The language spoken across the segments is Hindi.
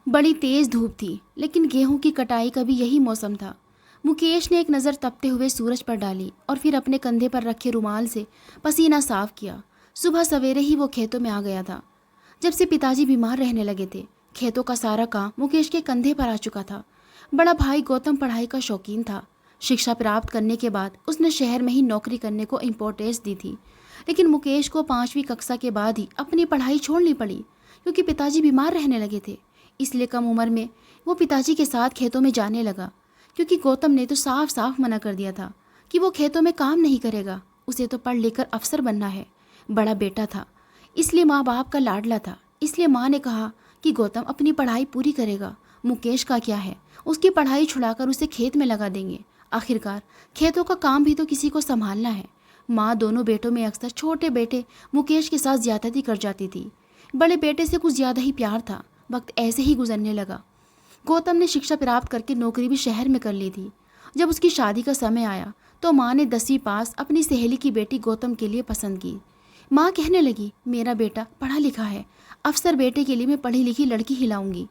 बड़ी तेज धूप थी, लेकिन गेहूं की कटाई का भी यही मौसम था। मुकेश ने एक नज़र तपते हुए सूरज पर डाली और फिर अपने कंधे पर रखे रुमाल से पसीना साफ किया। सुबह सवेरे ही वो खेतों में आ गया था। जब से पिताजी बीमार रहने लगे थे, खेतों का सारा काम मुकेश के कंधे पर आ चुका था। बड़ा भाई गौतम पढ़ाई का शौकीन था। शिक्षा प्राप्त करने के बाद उसने शहर में ही नौकरी करने को इम्पोर्टेंस दी थी, लेकिन मुकेश को 5वीं कक्षा के बाद ही अपनी पढ़ाई छोड़नी पड़ी, क्योंकि पिताजी बीमार रहने लगे थे। इसलिए कम उम्र में वो पिताजी के साथ खेतों में जाने लगा, क्योंकि गौतम ने तो साफ साफ मना कर दिया था कि वो खेतों में काम नहीं करेगा। उसे तो पढ़ लिख कर अफसर बनना है। बड़ा बेटा था, इसलिए माँ बाप का लाडला था। इसलिए माँ ने कहा कि गौतम अपनी पढ़ाई पूरी करेगा। मुकेश का क्या है, उसकी पढ़ाई छुड़ाकर उसे खेत में लगा देंगे। आखिरकार खेतों का काम भी तो किसी को संभालना है। माँ दोनों बेटों में अक्सर छोटे बेटे मुकेश के साथ ज्यादती कर जाती थी। बड़े बेटे से कुछ ज़्यादा ही प्यार था। वक्त ऐसे ही गुजरने लगा। गौतम ने शिक्षा प्राप्त करके नौकरी भी शहर में कर ली थी। जब उसकी शादी का समय आया तो माँ ने 10वीं पास अपनी सहेली की बेटी गौतम के लिए पसंद की। माँ कहने लगी, मेरा बेटा पढ़ा लिखा है, अफसर बेटे के लिए मैं पढ़ी लिखी लड़की ही लाऊंगी।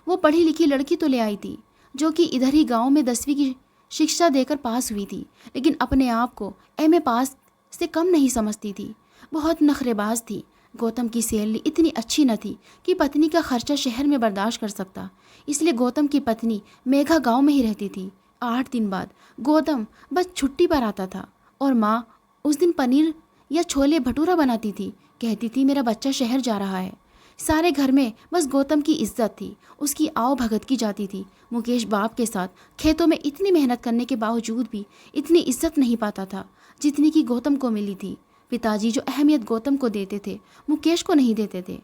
वो पढ़ी लिखी लड़की तो ले आई थी, जो कि इधर ही गाँव में 10वीं की शिक्षा देकर पास हुई थी, लेकिन अपने आप को MA पास से कम नहीं समझती थी। बहुत नखरेबाज थी। गौतम की सैलरी इतनी अच्छी न थी कि पत्नी का खर्चा शहर में बर्दाश्त कर सकता, इसलिए गौतम की पत्नी मेघा गांव में ही रहती थी। 8 दिन बाद गौतम बस छुट्टी पर आता था और माँ उस दिन पनीर या छोले भटूरा बनाती थी। कहती थी, मेरा बच्चा शहर जा रहा है। सारे घर में बस गौतम की इज्जत थी, उसकी आओ भगत की जाती थी। मुकेश बाप के साथ खेतों में इतनी मेहनत करने के बावजूद भी इतनी इज्जत नहीं पाता था जितनी कि गौतम को मिली थी। पिताजी जो अहमियत गौतम को देते थे, मुकेश को नहीं देते थे,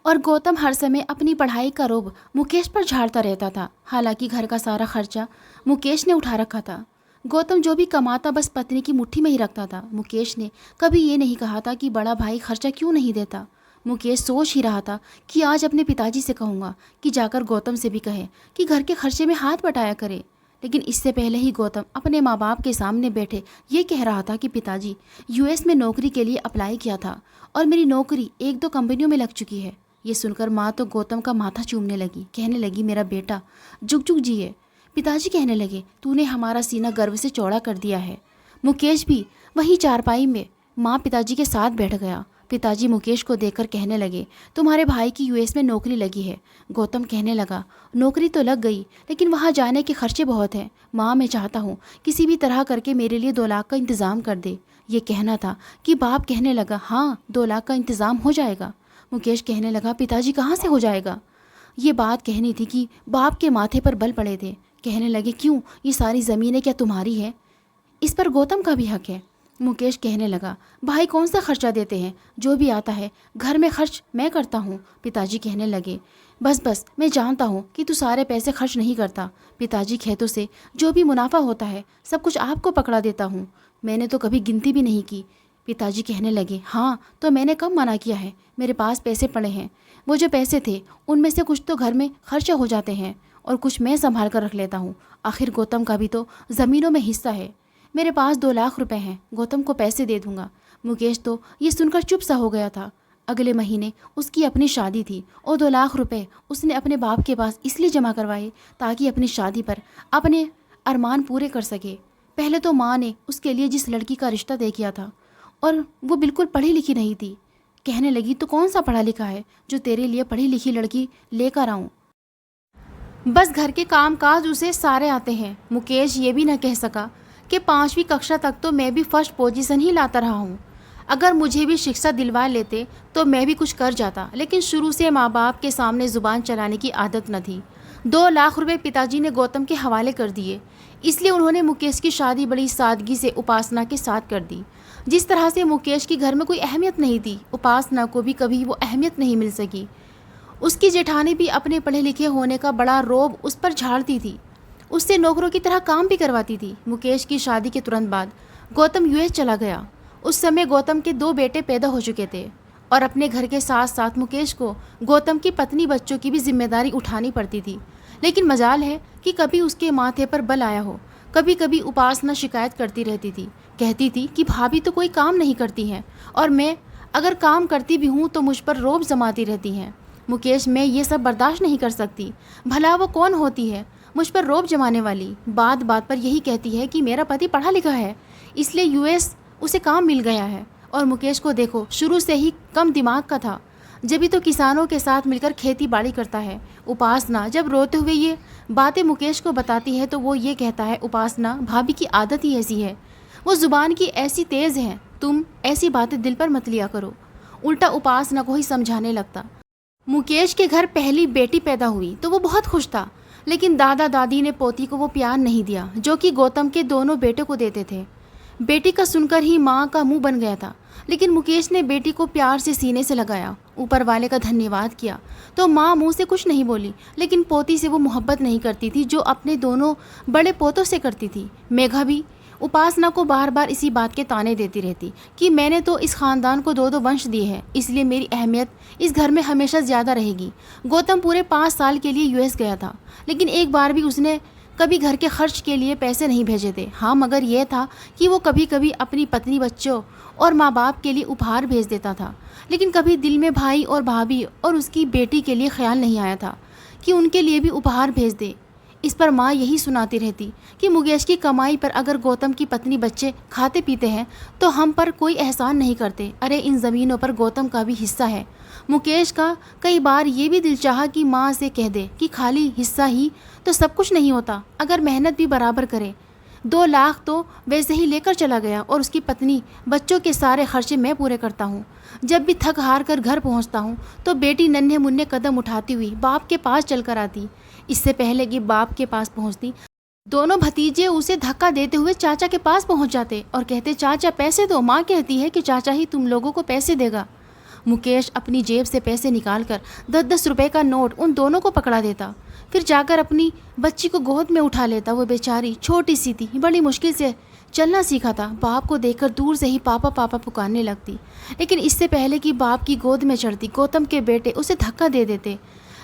और गौतम हर समय अपनी पढ़ाई का रोब मुकेश पर झाड़ता रहता था। हालांकि घर का सारा खर्चा मुकेश ने उठा रखा था। गौतम जो भी कमाता बस पत्नी की मुट्ठी में ही रखता था। मुकेश ने कभी ये नहीं कहा था कि बड़ा भाई खर्चा क्यों नहीं देता। मुकेश सोच ही रहा था कि आज अपने पिताजी से कहूँगा कि जाकर गौतम से भी कहे कि घर के खर्चे में हाथ बटाया करे। लेकिन इससे पहले ही गौतम अपने माँ बाप के सामने बैठे ये कह रहा था कि पिताजी, US में नौकरी के लिए अप्लाई किया था और मेरी नौकरी 1-2 कंपनियों में लग चुकी है। ये सुनकर माँ तो गौतम का माथा चूमने लगी। कहने लगी, मेरा बेटा जुग जुग जिए। पिताजी कहने लगे, तूने हमारा सीना गर्व से चौड़ा कर दिया है। मुकेश भी वहीं चारपाई में माँ पिताजी के साथ बैठ गया। पिताजी मुकेश को देखकर कहने लगे, तुम्हारे भाई की US में नौकरी लगी है। गौतम कहने लगा, नौकरी तो लग गई, लेकिन वहाँ जाने के खर्चे बहुत हैं। माँ, मैं चाहता हूँ किसी भी तरह करके मेरे लिए 2 लाख का इंतज़ाम कर दे। ये कहना था कि बाप कहने लगा, हाँ 2 लाख का इंतज़ाम हो जाएगा। मुकेश कहने लगा, पिताजी कहाँ से हो जाएगा। ये बात कहनी थी कि बाप के माथे पर बल पड़े थे। कहने लगे, क्यों, ये सारी ज़मीनें क्या तुम्हारी है? इस पर गौतम का भी हक है। मुकेश कहने लगा, भाई कौन सा खर्चा देते हैं, जो भी आता है घर में खर्च मैं करता हूँ। पिताजी कहने लगे, बस बस, मैं जानता हूँ कि तू सारे पैसे खर्च नहीं करता। पिताजी, खेतों से जो भी मुनाफा होता है सब कुछ आपको पकड़ा देता हूँ। मैंने तो कभी गिनती भी नहीं की। पिताजी कहने लगे, हाँ तो मैंने कब मना किया है, मेरे पास पैसे पड़े हैं। वो जो पैसे थे उनमें से कुछ तो घर में खर्चा हो जाते हैं और कुछ मैं संभाल कर रख लेता हूँ। आखिर गौतम का भी तो ज़मीनों में हिस्सा है। मेरे पास 2 लाख रुपए हैं, गौतम को पैसे दे दूंगा। मुकेश तो ये सुनकर चुप सा हो गया था। अगले महीने उसकी अपनी शादी थी और 2 लाख रुपए उसने अपने बाप के पास इसलिए जमा करवाए ताकि अपनी शादी पर अपने अरमान पूरे कर सके। पहले तो माँ ने उसके लिए जिस लड़की का रिश्ता तय किया था और वो बिल्कुल पढ़ी लिखी नहीं थी। कहने लगी, तो कौन सा पढ़ा लिखा है जो तेरे लिए पढ़ी लिखी लड़की लेकर आऊँ? बस घर के काम काज उसे सारे आते हैं। मुकेश ये भी न कह सका कि 5वीं कक्षा तक तो मैं भी फर्स्ट पोजीशन ही लाता रहा हूँ। अगर मुझे भी शिक्षा दिलवा लेते तो मैं भी कुछ कर जाता, लेकिन शुरू से माँ बाप के सामने ज़ुबान चलाने की आदत न थी। 2 लाख रुपए पिताजी ने गौतम के हवाले कर दिए, इसलिए उन्होंने मुकेश की शादी बड़ी सादगी से उपासना के साथ कर दी। जिस तरह से मुकेश की घर में कोई अहमियत नहीं थी, उपासना को भी कभी वो अहमियत नहीं मिल सकी। उसकी जेठानी भी अपने पढ़े लिखे होने का बड़ा रोब उस पर झाड़ती थी, उससे नौकरों की तरह काम भी करवाती थी। मुकेश की शादी के तुरंत बाद गौतम US चला गया। उस समय गौतम के 2 बेटे पैदा हो चुके थे और अपने घर के साथ साथ मुकेश को गौतम की पत्नी बच्चों की भी जिम्मेदारी उठानी पड़ती थी। लेकिन मजाल है कि कभी उसके माथे पर बल आया हो। कभी कभी उपासना शिकायत करती रहती थी, कहती थी कि भाभी तो कोई काम नहीं करती हैं और मैं अगर काम करती भी हूँ तो मुझ पर रोब जमाती रहती हैं। मुकेश, मैं ये सब बर्दाश्त नहीं कर सकती। भला वो कौन होती है मुझ पर रौब जमाने वाली? बात बात पर यही कहती है कि मेरा पति पढ़ा लिखा है, इसलिए यूएस उसे काम मिल गया है। और मुकेश को देखो, शुरू से ही कम दिमाग का था, जभी तो किसानों के साथ मिलकर खेती बाड़ी करता है। उपासना जब रोते हुए ये बातें मुकेश को बताती है तो वो ये कहता है, उपासना, भाभी की आदत ही ऐसी है, वो ज़ुबान की ऐसी तेज़ है, तुम ऐसी बातें दिल पर मत लिया करो। उल्टा उपासना को ही समझाने लगता। मुकेश के घर पहली बेटी पैदा हुई तो वो बहुत खुश था, लेकिन दादा दादी ने पोती को वो प्यार नहीं दिया जो कि गौतम के दोनों बेटे को देते थे। बेटी का सुनकर ही माँ का मुंह बन गया था, लेकिन मुकेश ने बेटी को प्यार से सीने से लगाया, ऊपर वाले का धन्यवाद किया तो माँ मुंह से कुछ नहीं बोली। लेकिन पोती से वो मोहब्बत नहीं करती थी जो अपने दोनों बड़े पोतों से करती थी। मेघा भी उपासना को बार बार इसी बात के ताने देती रहती कि मैंने तो इस खानदान को दो वंश दिए हैं, इसलिए मेरी अहमियत इस घर में हमेशा ज़्यादा रहेगी। गौतम पूरे 5 साल के लिए यूएस गया था, लेकिन एक बार भी उसने कभी घर के खर्च के लिए पैसे नहीं भेजे थे। हाँ, मगर यह था कि वो कभी कभी अपनी पत्नी, बच्चों और माँ बाप के लिए उपहार भेज देता था, लेकिन कभी दिल में भाई और भाभी और उसकी बेटी के लिए ख्याल नहीं आया था कि उनके लिए भी उपहार भेज दे। इस पर माँ यही सुनाती रहती कि मुकेश की कमाई पर अगर गौतम की पत्नी बच्चे खाते पीते हैं तो हम पर कोई एहसान नहीं करते। अरे इन ज़मीनों पर गौतम का भी हिस्सा है। मुकेश का कई बार ये भी दिल चाहा कि माँ से कह दे कि खाली हिस्सा ही तो सब कुछ नहीं होता, अगर मेहनत भी बराबर करे। 2 लाख तो वैसे ही लेकर चला गया और उसकी पत्नी, बच्चों के सारे खर्चे मैं पूरे करता हूँ। जब भी थक हार कर घर पहुँचता हूँ तो बेटी नन्हे मुन्ने कदम उठाती हुई बाप के पास चल कर आती। इससे पहले कि बाप के पास पहुँचती, दोनों भतीजे उसे धक्का देते हुए चाचा के पास पहुँच जाते और कहते, चाचा पैसे दो। माँ कहती है कि चाचा ही तुम लोगों को पैसे देगा। मुकेश अपनी जेब से पैसे निकालकर 10-10 रुपए का नोट उन दोनों को पकड़ा देता, फिर जाकर अपनी बच्ची को गोद में उठा लेता। वो बेचारी छोटी सी थी, बड़ी मुश्किल से चलना सीखा था। बाप को देखकर दूर से ही पापा पापा पुकारने लगती, लेकिन इससे पहले कि बाप की गोद में चढ़ती, गौतम के बेटे उसे धक्का दे देते।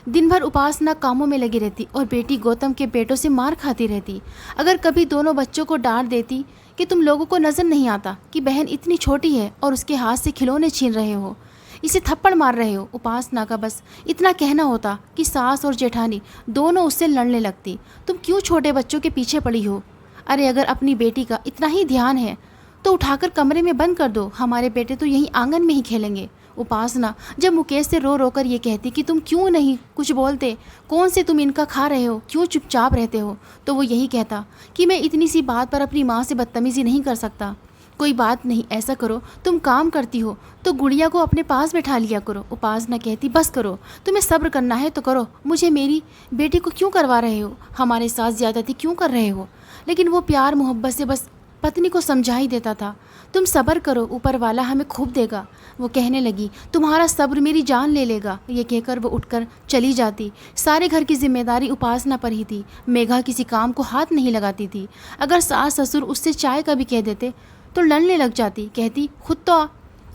दिन भर उपासना कामों में लगी रहती और बेटी गौतम के बेटों से मार खाती रहती। अगर कभी दोनों बच्चों को डांट देती कि तुम लोगों को नज़र नहीं आता कि बहन इतनी छोटी है और उसके हाथ से खिलौने छीन रहे हो, इसे थप्पड़ मार रहे हो। उपासना का बस इतना कहना होता कि सास और जेठानी दोनों उससे लड़ने लगती, तुम क्यों छोटे बच्चों के पीछे पड़ी हो? अरे अगर अपनी बेटी का इतना ही ध्यान है तो उठाकर कमरे में बंद कर दो, हमारे बेटे तो यहीं आंगन में ही खेलेंगे। उपासना जब मुकेश से रो रो कर ये कहती कि तुम क्यों नहीं कुछ बोलते, कौन से तुम इनका खा रहे हो, क्यों चुपचाप रहते हो, तो वो यही कहता कि मैं इतनी सी बात पर अपनी माँ से बदतमीज़ी नहीं कर सकता। कोई बात नहीं, ऐसा करो, तुम काम करती हो तो गुड़िया को अपने पास बैठा लिया करो। उपासना कहती, बस करो, तुम्हें सब्र करना है तो करो, मुझे मेरी बेटी को क्यों करवा रहे हो, हमारे साथ ज़्यादती क्यों कर रहे हो? लेकिन वो प्यार मोहब्बत से बस पत्नी को समझा ही देता था, तुम सब्र करो, ऊपर वाला हमें खूब देगा। वो कहने लगी, तुम्हारा सब्र मेरी जान ले लेगा। ये कहकर वो उठकर चली जाती। सारे घर की जिम्मेदारी उपासना पर ही थी। मेघा किसी काम को हाथ नहीं लगाती थी। अगर सास ससुर उससे चाय का भी कह देते तो लड़ने लग जाती। कहती, खुद तो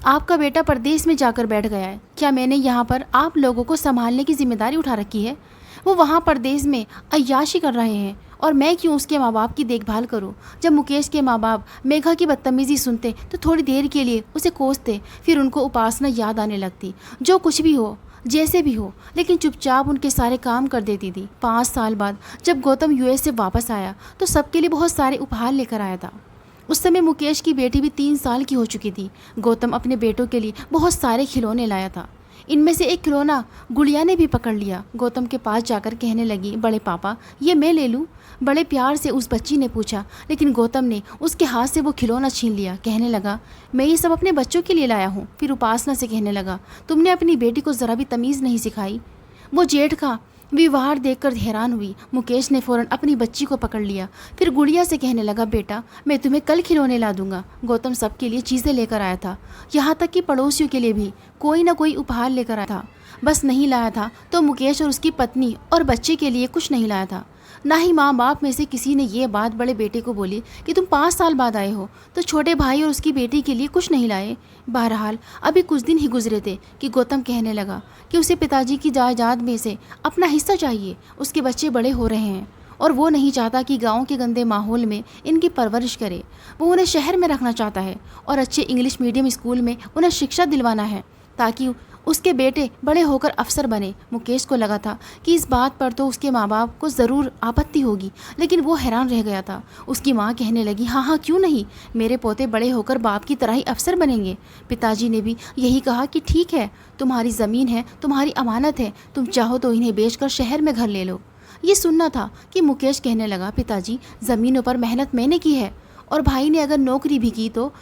आपका बेटा परदेश में जाकर बैठ गया है, क्या मैंने यहाँ पर आप लोगों को संभालने की जिम्मेदारी उठा रखी है? वो वहाँ परदेश में अय्याशी कर रहे हैं और मैं क्यों उसके माँ बाप की देखभाल करूं? जब मुकेश के माँ बाप मेघा की बदतमीज़ी सुनते तो थोड़ी देर के लिए उसे कोसते, फिर उनको उपासना याद आने लगती। जो कुछ भी हो, जैसे भी हो, लेकिन चुपचाप उनके सारे काम कर देती थी। 5 साल बाद जब गौतम यूएस से वापस आया तो सबके लिए बहुत सारे उपहार लेकर आया था। उस समय मुकेश की बेटी भी 3 साल की हो चुकी थी। गौतम अपने बेटों के लिए बहुत सारे खिलौने लाया था। इनमें से एक खिलौना गुड़िया ने भी पकड़ लिया। गौतम के पास जाकर कहने लगी, बड़े पापा ये मैं ले लूँ? बड़े प्यार से उस बच्ची ने पूछा, लेकिन गौतम ने उसके हाथ से वो खिलौना छीन लिया। कहने लगा, मैं ये सब अपने बच्चों के लिए लाया हूँ। फिर उपासना से कहने लगा, तुमने अपनी बेटी को ज़रा भी तमीज़ नहीं सिखाई। वो जेठ का व्यवहार देखकर हैरान हुई। मुकेश ने फ़ौरन अपनी बच्ची को पकड़ लिया। फिर गुड़िया से कहने लगा, बेटा मैं तुम्हें कल खिलौने ला दूंगा। गौतम सबके लिए चीज़ें लेकर आया था, यहाँ तक कि पड़ोसियों के लिए भी कोई ना कोई उपहार लेकर आया था। बस नहीं लाया था तो मुकेश और उसकी पत्नी और बच्चे के लिए कुछ नहीं लाया था। ना ही माँ बाप में से किसी ने ये बात बड़े बेटे को बोली कि तुम 5 साल बाद आए हो तो छोटे भाई और उसकी बेटी के लिए कुछ नहीं लाए। बहरहाल अभी कुछ दिन ही गुजरे थे कि गौतम कहने लगा कि उसे पिताजी की जायदाद में से अपना हिस्सा चाहिए। उसके बच्चे बड़े हो रहे हैं और वो नहीं चाहता कि गांव के गंदे माहौल में इनकी परवरिश करे। वो उन्हें शहर में रखना चाहता है और अच्छे इंग्लिश मीडियम स्कूल में उन्हें शिक्षा दिलवाना है ताकि उसके बेटे बड़े होकर अफसर बने। मुकेश को लगा था कि इस बात पर तो उसके माँ बाप को ज़रूर आपत्ति होगी, लेकिन वो हैरान रह गया था। उसकी माँ कहने लगी, हाँ हाँ क्यों नहीं, मेरे पोते बड़े होकर बाप की तरह ही अफसर बनेंगे। पिताजी ने भी यही कहा कि ठीक है, तुम्हारी ज़मीन है, तुम्हारी अमानत है, तुम चाहो तो इन्हें बेचकर शहर में घर ले लो। ये सुनना था कि मुकेश कहने लगा, पिताजी ज़मीनों पर मेहनत मैंने की है, और भाई ने अगर नौकरी भी की तो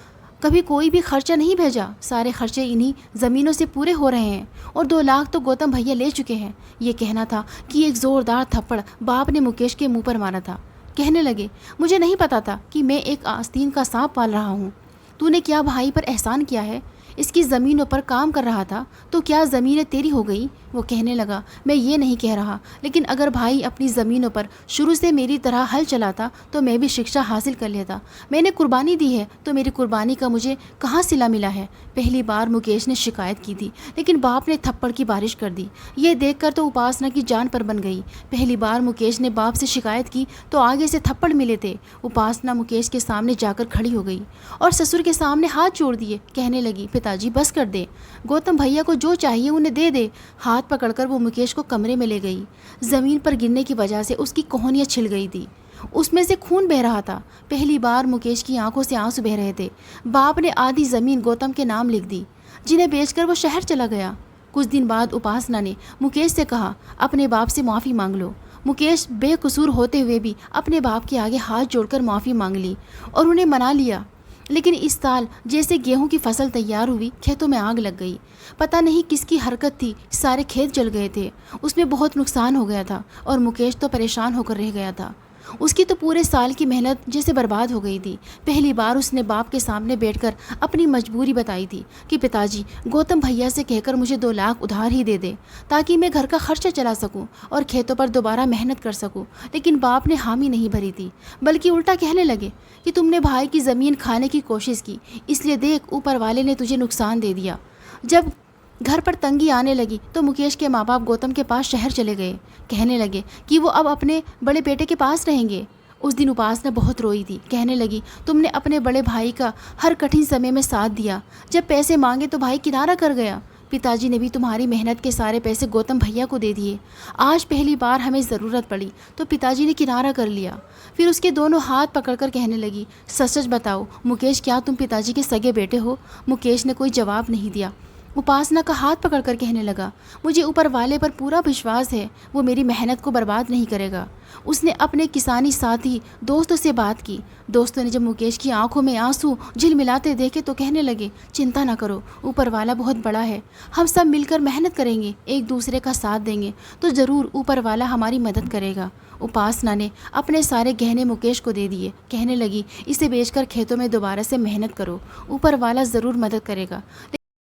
कभी कोई भी खर्चा नहीं भेजा। सारे खर्चे इन्हीं ज़मीनों से पूरे हो रहे हैं, और 2 लाख तो गौतम भैया ले चुके हैं। ये कहना था कि एक ज़ोरदार थप्पड़ बाप ने मुकेश के मुंह पर मारा था। कहने लगे, मुझे नहीं पता था कि मैं एक आस्तीन का सांप पाल रहा हूँ। तूने क्या भाई पर एहसान किया है? इसकी ज़मीनों पर काम कर रहा था तो क्या ज़मीनें तेरी हो गई? वो कहने लगा, मैं ये नहीं कह रहा, लेकिन अगर भाई अपनी ज़मीनों पर शुरू से मेरी तरह हल चलाता तो मैं भी शिक्षा हासिल कर लेता। मैंने कुर्बानी दी है तो मेरी कुर्बानी का मुझे कहाँ सिला मिला है? पहली बार मुकेश ने शिकायत की थी, लेकिन बाप ने थप्पड़ की बारिश कर दी। ये देखकर तो उपासना की जान पर बन गई। पहली बार मुकेश ने बाप से शिकायत की तो आगे से थप्पड़ मिले थे। उपासना मुकेश के सामने जाकर खड़ी हो गई और ससुर के सामने हाथ जोड़ दिए। कहने लगी, पिताजी बस कर दे, गौतम भैया को जो चाहिए उन्हें दे दे। हाथ पकड़कर वो मुकेश को कमरे में ले गई। ज़मीन पर गिरने की वजह से उसकी कोहनियाँ छिल गई थी, उसमें से खून बह रहा था। पहली बार मुकेश की आंखों से आंसू बह रहे थे। बाप ने आधी ज़मीन गौतम के नाम लिख दी, जिन्हें बेचकर वो शहर चला गया। कुछ दिन बाद उपासना ने मुकेश से कहा, अपने बाप से माफ़ी मांग लो। मुकेश बेकसूर होते हुए भी अपने बाप के आगे हाथ जोड़कर माफ़ी मांग ली और उन्हें मना लिया। लेकिन इस साल जैसे गेहूं की फसल तैयार हुई, खेतों में आग लग गई। पता नहीं किसकी हरकत थी, सारे खेत जल गए थे। उसमें बहुत नुकसान हो गया था और मुकेश तो परेशान होकर रह गया था। उसकी तो पूरे साल की मेहनत जैसे बर्बाद हो गई थी। पहली बार उसने बाप के सामने बैठकर अपनी मजबूरी बताई थी कि पिताजी, गौतम भैया से कहकर मुझे 2 लाख उधार ही दे दे, ताकि मैं घर का खर्चा चला सकूं और खेतों पर दोबारा मेहनत कर सकूं। लेकिन बाप ने हामी नहीं भरी थी, बल्कि उल्टा कहने लगे कि तुमने भाई की ज़मीन खाने की कोशिश की, इसलिए देख ऊपर वाले ने तुझे नुकसान दे दिया। जब घर पर तंगी आने लगी तो मुकेश के माँ बाप गौतम के पास शहर चले गए। कहने लगे कि वो अब अपने बड़े बेटे के पास रहेंगे। उस दिन उपासना बहुत रोई थी। कहने लगी, तुमने अपने बड़े भाई का हर कठिन समय में साथ दिया। जब पैसे मांगे तो भाई किनारा कर गया। पिताजी ने भी तुम्हारी मेहनत के सारे पैसे गौतम भैया को दे दिए। आज पहली बार हमें ज़रूरत पड़ी तो पिताजी ने किनारा कर लिया। फिर उसके दोनों हाथ पकड़कर कहने लगी, सच सच बताओ मुकेश, क्या तुम पिताजी के सगे बेटे हो? मुकेश ने कोई जवाब नहीं दिया। उपासना का हाथ पकड़कर कहने लगा, मुझे ऊपर वाले पर पूरा विश्वास है, वो मेरी मेहनत को बर्बाद नहीं करेगा। उसने अपने किसानी साथी दोस्तों से बात की। दोस्तों ने जब मुकेश की आंखों में आंसू झिलमिलाते देखे तो कहने लगे, चिंता ना करो, ऊपर वाला बहुत बड़ा है, हम सब मिलकर मेहनत करेंगे, एक दूसरे का साथ देंगे तो ज़रूर ऊपर वाला हमारी मदद करेगा। उपासना ने अपने सारे गहने मुकेश को दे दिए। कहने लगी, इसे बेचकर खेतों में दोबारा से मेहनत करो, ऊपर वाला ज़रूर मदद करेगा।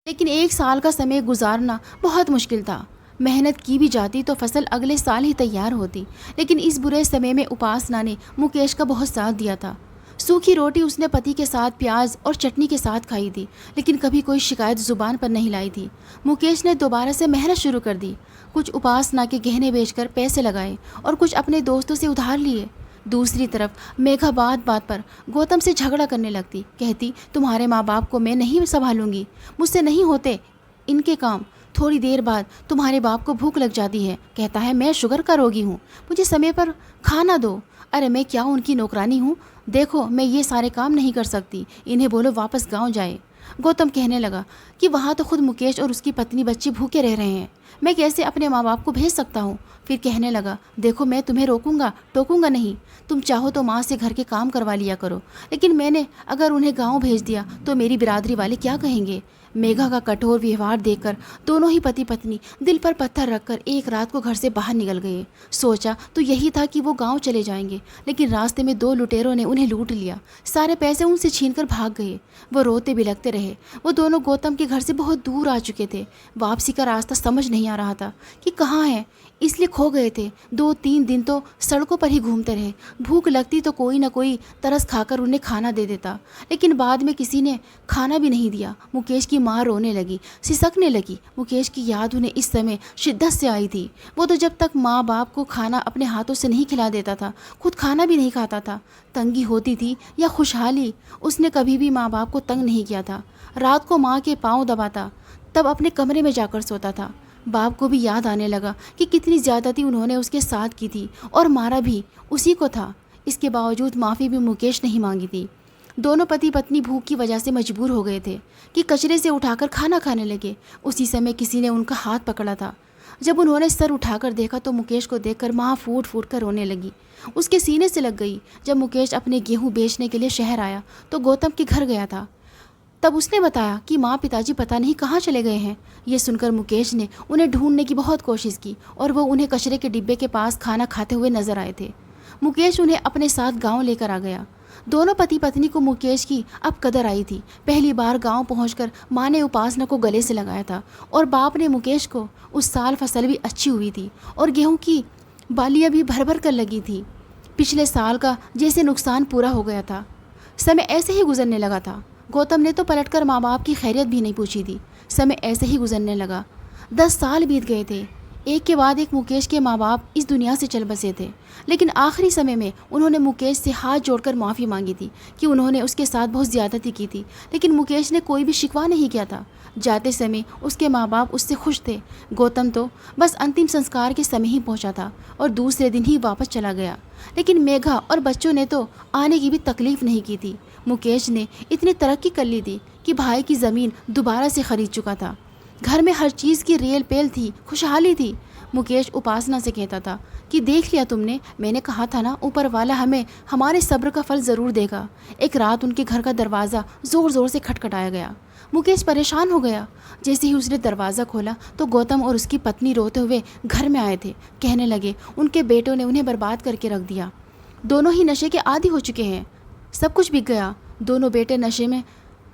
लेकिन 1 साल का समय गुजारना बहुत मुश्किल था। मेहनत की भी जाती तो फसल अगले साल ही तैयार होती। लेकिन इस बुरे समय में उपासना ने मुकेश का बहुत साथ दिया था। सूखी रोटी उसने पति के साथ प्याज और चटनी के साथ खाई थी, लेकिन कभी कोई शिकायत जुबान पर नहीं लाई थी। मुकेश ने दोबारा से मेहनत शुरू कर दी। कुछ उपासना के गहने बेचकर पैसे लगाए और कुछ अपने दोस्तों से उधार लिए। दूसरी तरफ मेघा बात बात पर गौतम से झगड़ा करने लगती। कहती, तुम्हारे माँ बाप को मैं नहीं संभालूंगी, मुझसे नहीं होते इनके काम। थोड़ी देर बाद तुम्हारे बाप को भूख लग जाती है, कहता है मैं शुगर का रोगी हूँ, मुझे समय पर खाना दो। अरे मैं क्या उनकी नौकरानी हूँ? देखो मैं ये सारे काम नहीं कर सकती, इन्हें बोलो वापस गाँव जाए। गौतम कहने लगा कि वहाँ तो खुद मुकेश और उसकी पत्नी बच्चे भूखे रह रहे हैं, मैं कैसे अपने माँ बाप को भेज सकता हूँ? फिर कहने लगा, देखो मैं तुम्हें रोकूंगा टोकूंगा नहीं, तुम चाहो तो माँ से घर के काम करवा लिया करो, लेकिन मैंने अगर उन्हें गाँव भेज दिया तो मेरी बिरादरी वाले क्या कहेंगे? मेघा का कठोर व्यवहार देखकर दोनों ही पति पत्नी दिल पर पत्थर रखकर एक रात को घर से बाहर निकल गए। सोचा तो यही था कि वो गांव चले जाएंगे, लेकिन रास्ते में 2 लुटेरों ने उन्हें लूट लिया, सारे पैसे उनसे छीनकर भाग गए। वो रोते बिलखते रहे। वो दोनों गौतम के घर से बहुत दूर आ चुके थे। वापसी का रास्ता समझ नहीं आ रहा था कि कहाँ है, इसलिए खो गए थे। 2-3 दिन तो सड़कों पर ही घूमते रहे। भूख लगती तो कोई ना कोई तरस खाकर उन्हें खाना दे देता, लेकिन बाद में किसी ने खाना भी नहीं दिया। मुकेश की माँ रोने लगी, सिसकने लगी। मुकेश की याद उन्हें इस समय शिद्दत से आई थी। वो तो जब तक माँ बाप को खाना अपने हाथों से नहीं खिला देता था, खुद खाना भी नहीं खाता था। तंगी होती थी या खुशहाली, उसने कभी भी माँ बाप को तंग नहीं किया था। रात को माँ के पाँव दबाता, तब अपने कमरे में जाकर सोता था। बाप को भी याद आने लगा कि कितनी ज़्यादती उन्होंने उसके साथ की थी और मारा भी उसी को था। इसके बावजूद माफ़ी भी मुकेश ने ही मांगी थी। दोनों पति पत्नी भूख की वजह से मजबूर हो गए थे कि कचरे से उठाकर खाना खाने लगे। उसी समय किसी ने उनका हाथ पकड़ा था। जब उन्होंने सर उठाकर देखा तो मुकेश को देखकर माँ फूट फूट कर रोने लगी। उसके सीने से लग गई। जब मुकेश अपने गेहूँ बेचने के लिए शहर आया तो गौतम के घर गया था। तब उसने बताया कि माँ पिताजी पता नहीं कहाँ चले गए हैं। ये सुनकर मुकेश ने उन्हें ढूंढने की बहुत कोशिश की और वो उन्हें कचरे के डिब्बे के पास खाना खाते हुए नजर आए थे। मुकेश उन्हें अपने साथ गांव लेकर आ गया। दोनों पति पत्नी को मुकेश की अब कदर आई थी। पहली बार गांव पहुंचकर माँ ने उपासना को गले से लगाया था और बाप ने मुकेश को उस साल फसल भी अच्छी हुई थी और गेहूं की बालियां भी भर भर कर लगी थी। पिछले साल का जैसे नुकसान पूरा हो गया था। समय ऐसे ही गुजरने लगा था। गौतम ने तो पलटकर माँ बाप की खैरियत भी नहीं पूछी थी। समय ऐसे ही गुजरने लगा। 10 साल बीत गए थे। एक के बाद एक मुकेश के माँ बाप इस दुनिया से चल बसे थे, लेकिन आखिरी समय में उन्होंने मुकेश से हाथ जोड़कर माफ़ी मांगी थी कि उन्होंने उसके साथ बहुत ज़्यादती की थी। लेकिन मुकेश ने कोई भी शिकवा नहीं किया था। जाते समय उसके माँ बाप उससे खुश थे। गौतम तो बस अंतिम संस्कार के समय ही पहुंचा था और दूसरे दिन ही वापस चला गया। लेकिन मेघा और बच्चों ने तो आने की भी तकलीफ़ नहीं की थी। मुकेश ने इतनी तरक्की कर ली थी कि भाई की ज़मीन दोबारा से खरीद चुका था। घर में हर चीज़ की रेल पेल थी, खुशहाली थी। मुकेश उपासना से कहता था कि देख लिया तुमने, मैंने कहा था ना, ऊपर वाला हमें हमारे सब्र का फल ज़रूर देगा। एक रात उनके घर का दरवाज़ा ज़ोर ज़ोर से खटखटाया गया। मुकेश परेशान हो गया। जैसे ही उसने दरवाज़ा खोला तो गौतम और उसकी पत्नी रोते हुए घर में आए थे। कहने लगे उनके बेटों ने उन्हें बर्बाद करके रख दिया। दोनों ही नशे के आदी हो चुके हैं। सब कुछ बिक गया। दोनों बेटे नशे में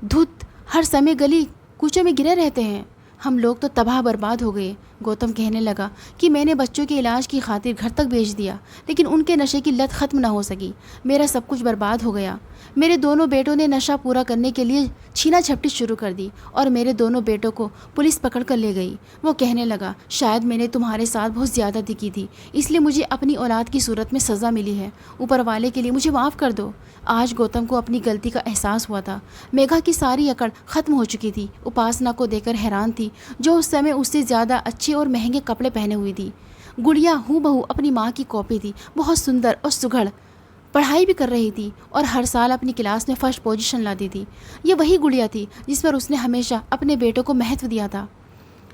धुत हर समय गली कूचों में गिरे रहते हैं। हम लोग तो तबाह बर्बाद हो गए। गौतम कहने लगा कि मैंने बच्चों के इलाज की खातिर घर तक भेज दिया, लेकिन उनके नशे की लत ख़त्म ना हो सकी। मेरा सब कुछ बर्बाद हो गया। मेरे दोनों बेटों ने नशा पूरा करने के लिए छीना झपटी शुरू कर दी और मेरे दोनों बेटों को पुलिस पकड़ कर ले गई। वो कहने लगा शायद मैंने तुम्हारे साथ बहुत ज़्यादती की थी, इसलिए मुझे अपनी औलाद की सूरत में सज़ा मिली है। ऊपर वाले के लिए मुझे माफ़ कर दो। आज गौतम को अपनी गलती का एहसास हुआ था। मेघा की सारी अकड़ ख़त्म हो चुकी थी। उपासना को देखकर हैरान थी, जो उस समय उससे ज़्यादा अच्छे और महंगे कपड़े पहने हुई थी। गुड़िया हूबहू अपनी माँ की कॉपी थी, बहुत सुंदर और सुघड़। पढ़ाई भी कर रही थी और हर साल अपनी क्लास में फर्स्ट पोजीशन लाती थी। ये वही गुड़िया थी जिस पर उसने हमेशा अपने बेटों को महत्व दिया था।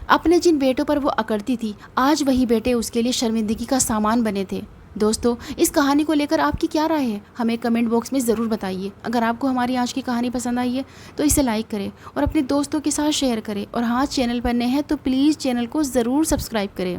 अपने जिन बेटों पर वो अकड़ती थी, आज वही बेटे उसके लिए शर्मिंदगी का सामान बने थे। दोस्तों, इस कहानी को लेकर आपकी क्या राय है, हमें कमेंट बॉक्स में ज़रूर बताइए। अगर आपको हमारी आज की कहानी पसंद आई है तो इसे लाइक करें और अपने दोस्तों के साथ शेयर करें। और हाँ, चैनल पर नए हैं तो प्लीज़ चैनल को ज़रूर सब्सक्राइब करें।